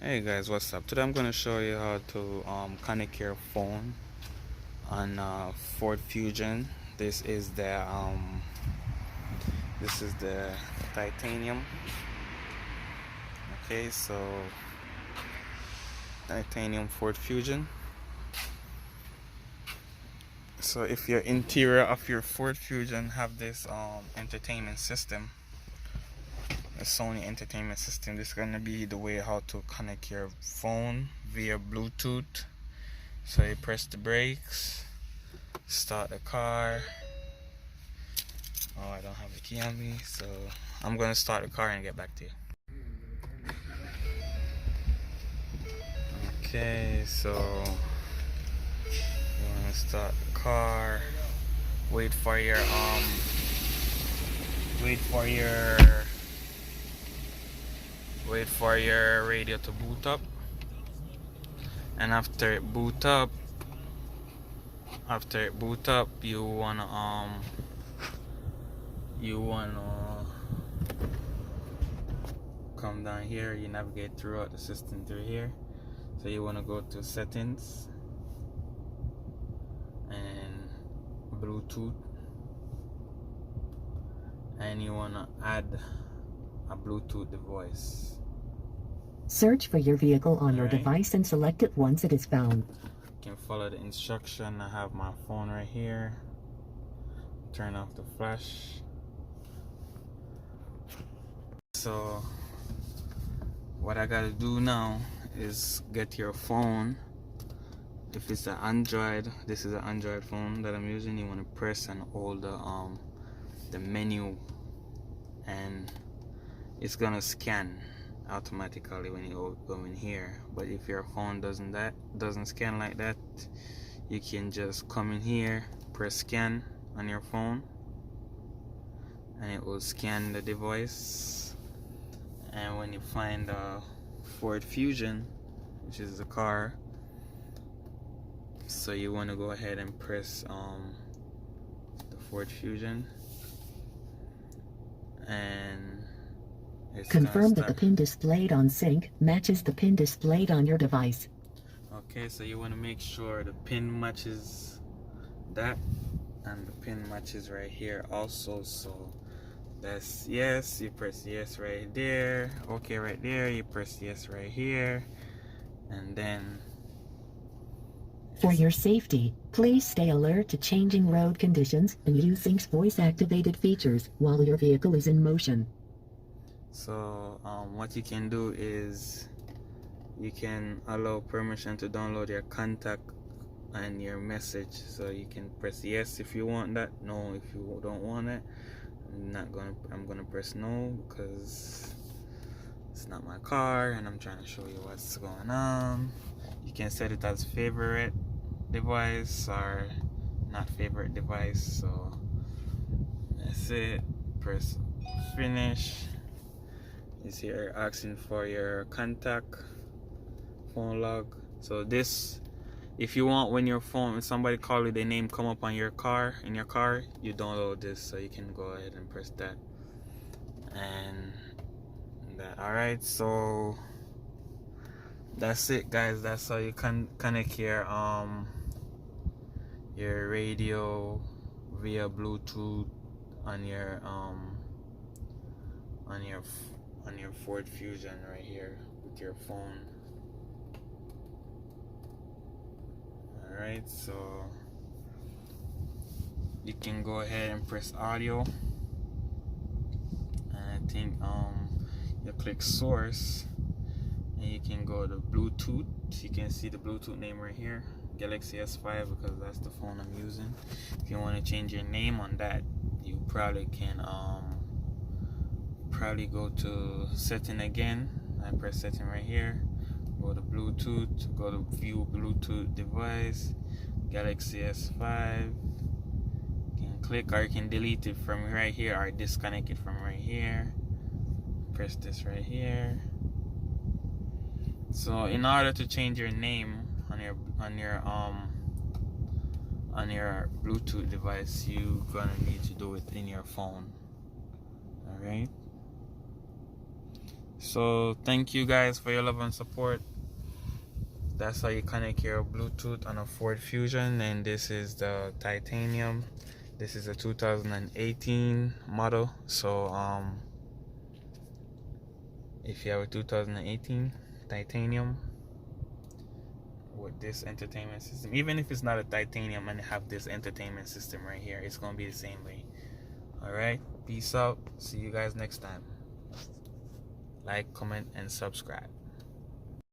Hey guys, what's up? Today I'm going to show you how to connect your phone on Ford Fusion. This is the titanium. Okay, so titanium Ford Fusion. So if your interior of your Ford Fusion have this entertainment system, a Sony entertainment system, this is going to be the way how to connect your phone via Bluetooth. So you press the brakes, start the car. Oh, I don't have the key on me, so I'm gonna start the car and get back to you. Okay, so you wanna start the car. Wait for your wait for your wait for your radio to boot up, and after it boot up, you wanna come down here. You navigate throughout the system through here. So you wanna go to settings and Bluetooth, and you wanna add a Bluetooth device. Search for your vehicle on your device and select it once it is found. You can follow the instruction. I have my phone right here. Turn off the flash. So what I gotta do now is get your phone. If it's an Android, this is an Android phone that I'm using. You want to press and hold the menu, and it's gonna scan automatically when you go in here. But if your phone doesn't scan like that, you can just come in here, press scan on your phone, and it will scan the device. And when you find Ford Fusion, which is the car, so you want to go ahead and press the Ford Fusion, and it's confirm that the pin displayed on sync matches the pin displayed on your device. Okay, so you want to make sure the pin matches that, and the pin matches right here also. So that's yes, you press yes right there. Okay, right there, you press yes right here, and then for your safety, please stay alert to changing road conditions and use Sync's voice-activated features while your vehicle is in motion. So what you can do is you can allow permission to download your contact and your message. So you can press yes if you want that, no if you don't want it. I'm gonna press no because it's not my car and I'm trying to show you what's going on. You can set it as favorite device or not favorite device. So that's it. Press finish. Is here asking for your contact, phone log. So this, if you want, when somebody call you, their name come up on your car, you download this. So you can go ahead and press that and that. All right, so that's it, guys. That's how you can connect your radio via Bluetooth on your Ford Fusion right here with your phone. Alright, so you can go ahead and press audio, and I think you click source, and you can go to Bluetooth. You can see the Bluetooth name right here, Galaxy S5, because that's the phone I'm using. If you want to change your name on that, you probably can go to setting again and press setting right here, go to Bluetooth, go to view Bluetooth device, Galaxy S5. You can click, or you can delete it from right here or disconnect it from right here. Press this right here. So in order to change your name on your Bluetooth device, you're gonna need to do it in your phone. Alright, So thank you guys for your love and support. That's how you connect your Bluetooth on a Ford Fusion. And this is the titanium. This is a 2018 model. So if you have a 2018 titanium with this entertainment system, even if it's not a titanium and have this entertainment system right here, it's gonna be the same way. All right, peace out. See you guys next time. Like, comment, and subscribe.